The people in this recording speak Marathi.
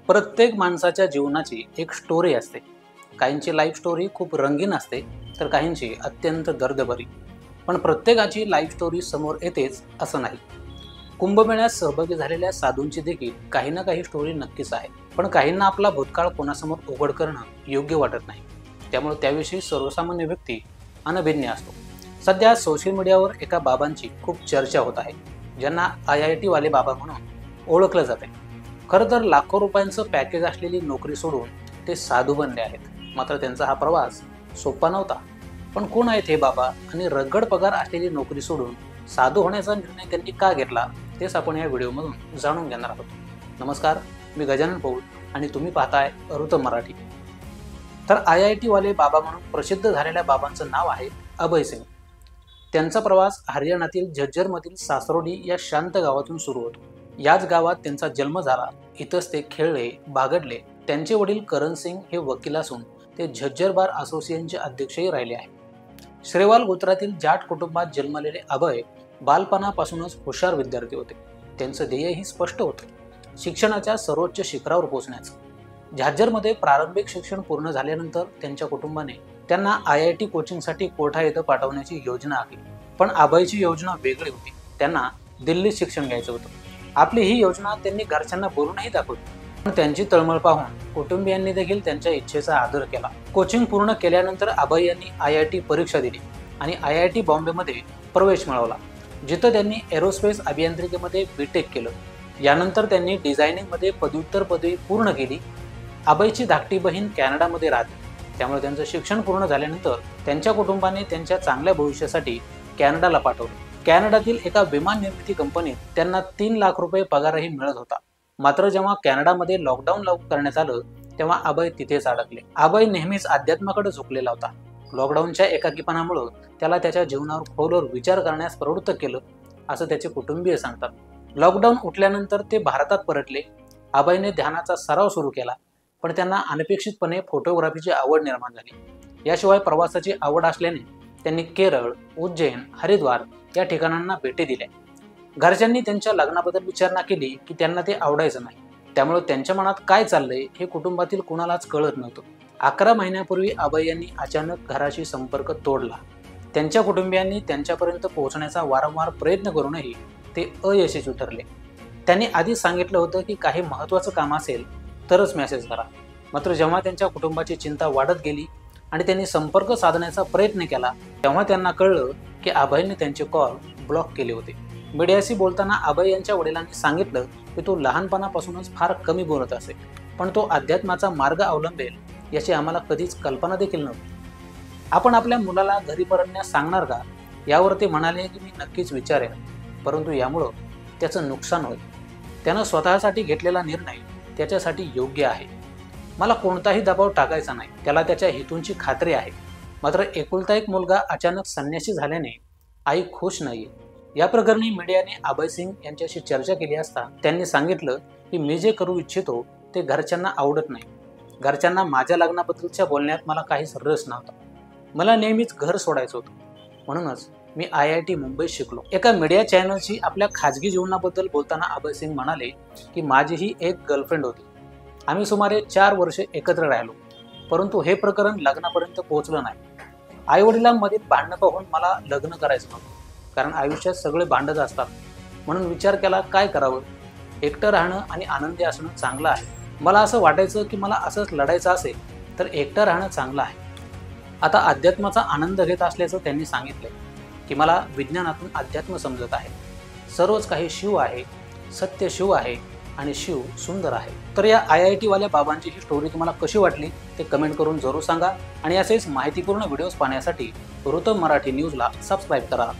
प्रत्येक माणसाच्या जीवनाची एक स्टोरी असते. काहींची लाईफ स्टोरी खूप रंगीन असते, तर काहींची अत्यंत दर्दभरी. पण प्रत्येकाची लाईफ स्टोरी समोर येतेच असं नाही. कुंभमेळ्यात सहभागी झालेल्या साधूंची देखील काही ना काही स्टोरी नक्कीच आहे. पण काहींना आपला भूतकाळ कोणासमोर उघड करणं योग्य वाटत नाही. त्यामुळे त्याविषयी सर्वसामान्य व्यक्ती अनभिज्ञ असतो. सध्या सोशल मीडियावर एका बाबांची खूप चर्चा होत आहे, ज्यांना IIT वाले बाबा म्हणून ओळखलं जाते. खरं तर लाखो रुपयांचं पॅकेज असलेली नोकरी सोडून ते साधू बनले आहेत. मात्र त्यांचा हा प्रवास सोपा नव्हता. पण कोण आहेत हे बाबा आणि रगड पगार असलेली नोकरी सोडून साधू होण्याचा निर्णय त्यांनी का घेतला, तेच आपण या व्हिडिओमधून जाणून घेणार आहोत. नमस्कार, मी गजानन पौल आणि तुम्ही पाहताय ऋत मराठी. तर IIT वाले बाबा म्हणून प्रसिद्ध झालेल्या बाबांचं नाव आहे अभय सिंग. त्यांचा प्रवास हरियाणातील झज्जरमधील सासरोडी या शांत गावातून सुरू होतो. याच गावात त्यांचा जन्म झाला. इथंच ते खेळले, बागडले. त्यांचे वडील करण सिंग हे वकील असून ते झज्जर बार असोसिएशनचे अध्यक्षही राहिले आहेत. श्रेवाल गोत्रातील जाट कुटुंबात जन्मलेले अभय बालपणापासूनच हुशार विद्यार्थी होते. त्यांचं ध्येयही स्पष्ट होतं, शिक्षणाच्या सर्वोच्च शिखरावर पोहोचण्याचं. झाज्जरमध्ये प्रारंभिक शिक्षण पूर्ण झाल्यानंतर त्यांच्या कुटुंबाने त्यांना IIT कोचिंगसाठी कोठा येथे पाठवण्याची योजना आखली. पण अभयची योजना वेगळी होती. त्यांना दिल्लीत शिक्षण घ्यायचं होतं. आपली ही योजना त्यांनी घरच्यांना बोलूनही दाखवली. पण त्यांची तळमळ पाहून कुटुंबियांनी देखील त्यांच्या इच्छेचा आदर केला. कोचिंग पूर्ण केल्यानंतर अभय यांनी IIT परीक्षा दिली आणि IIT बॉम्बेमध्ये प्रवेश मिळवला, जिथं त्यांनी एरोस्पेस अभियांत्रिकीमध्ये BTech केलं. यानंतर त्यांनी डिझायनिंगमध्ये पदव्युत्तर पदवी पूर्ण केली. अभयची धाकटी बहीण कॅनडामध्ये राहते. त्यामुळे त्यांचं शिक्षण पूर्ण झाल्यानंतर त्यांच्या कुटुंबाने त्यांच्या चांगल्या भविष्यासाठी कॅनडाला पाठवलं. कॅनडातील एका विमान निर्मिती कंपनीत त्यांना 3 लाख रुपये पगारही मिळत होता. मात्र जेव्हा कॅनडामध्ये लॉकडाऊन लागू करण्यात आलं, तेव्हा अभय तिथेच अडकले. अभय नेहमीच अध्यात्माकडे झुकलेला होता. लॉकडाऊनच्या एकाकीपणामुळे त्याला त्याच्या जीवनावर खोलवर विचार करण्यास प्रवृत्त केलं, असं त्याचे कुटुंबीय सांगतात. लॉकडाऊन उठल्यानंतर ते भारतात परतले. अभयने ध्यानाचा सराव सुरू केला, पण त्यांना अनपेक्षितपणे फोटोग्राफीची आवड निर्माण झाली. याशिवाय प्रवासाची आवड असल्याने त्यांनी केरळ, उज्जैन, हरिद्वार या ठिकाणांना भेटी दिल्या. घरच्यांनी त्यांच्या लग्नाबद्दल विचारणा केली की त्यांना ते आवडायचं नाही. त्यामुळे त्यांच्या मनात काय चाललंय हे कुटुंबातील कुणालाच कळत नव्हतं. 11 महिन्यापूर्वी अभय यांनी अचानक घराशी संपर्क तोडला. त्यांच्या कुटुंबियांनी त्यांच्यापर्यंत पोहोचण्याचा वारंवार प्रयत्न करूनही ते अयशस्वी ठरले. त्यांनी आधीच सांगितलं होतं की काही महत्त्वाचं काम असेल तरच मेसेज करा. मात्र जेव्हा त्यांच्या कुटुंबाची चिंता वाढत गेली आणि त्यांनी संपर्क साधण्याचा प्रयत्न केला, तेव्हा त्यांना कळलं की अभयने त्यांचे कॉल ब्लॉक केले होते. मीडियाशी बोलताना अभय यांच्या वडिलांनी सांगितलं की तो लहानपणापासूनच फार कमी बोलत असे, पण तो अध्यात्माचा मार्ग अवलंबेल याची आम्हाला कधीच कल्पना देखील नव्हती. आपण आपल्या मुलाला घरी परतण्यास सांगणार का? यावर ते म्हणाले की मी नक्कीच विचारेन, परंतु यामुळं त्याचं नुकसान होईल. त्यानं स्वतःसाठी घेतलेला निर्णय त्याच्यासाठी योग्य आहे. मला कोणताही दबाव टाकायचा नाही. त्याला त्याच्या हेतूंची खात्री आहे. मात्र एकुलता एक मुलगा अचानक संन्यासी झाल्याने आई खुश नाहीये. या प्रकरणी मीडियाने अभय सिंग यांच्याशी चर्चा केली असता त्यांनी सांगितलं की मी जे करू इच्छितो ते घरच्यांना आवडत नाही. घरच्यांना माझ्या लग्नाबद्दलच्या बोलण्यात मला काहीच रस नव्हता. मला नेहमीच घर सोडायचं होतं. म्हणूनच मी IIT मुंबईत शिकलो. एका मीडिया चॅनलशी आपल्या खाजगी जीवनाबद्दल बोलताना अभय सिंग म्हणाले की माझीही एक गर्लफ्रेंड होती. आम्ही सुमारे 4 वर्षे एकत्र राहिलो, परंतु हे प्रकरण लग्नापर्यंत पोहोचलं नाही. आईवडिलांमधील भांडणं पाहून मला लग्न करायचं नव्हतं, कारण आयुष्यात सगळे भांडत असतात. म्हणून विचार केला काय करावं. एकटं राहणं आणि आनंदी असणं चांगलं आहे. मला असं वाटायचं की मला असंच लढायचं असेल तर एकटं राहणं चांगलं आहे. आता अध्यात्माचा आनंद घेत असल्याचं त्यांनी सांगितलं की मला विज्ञानातून अध्यात्म समजत आहे. सर्वच काही शिव आहे, सत्य शिव आहे आणि शिव सुंदर आहे. तर या IIT वाल्या बाबांची ही स्टोरी तुम्हाला कशी वाटली ते कमेंट करून जरूर सांगा. आणि असेच माहितीपूर्ण व्हिडिओज पाहण्यासाठी ऋत मराठी न्यूजला सबस्क्राईब करा.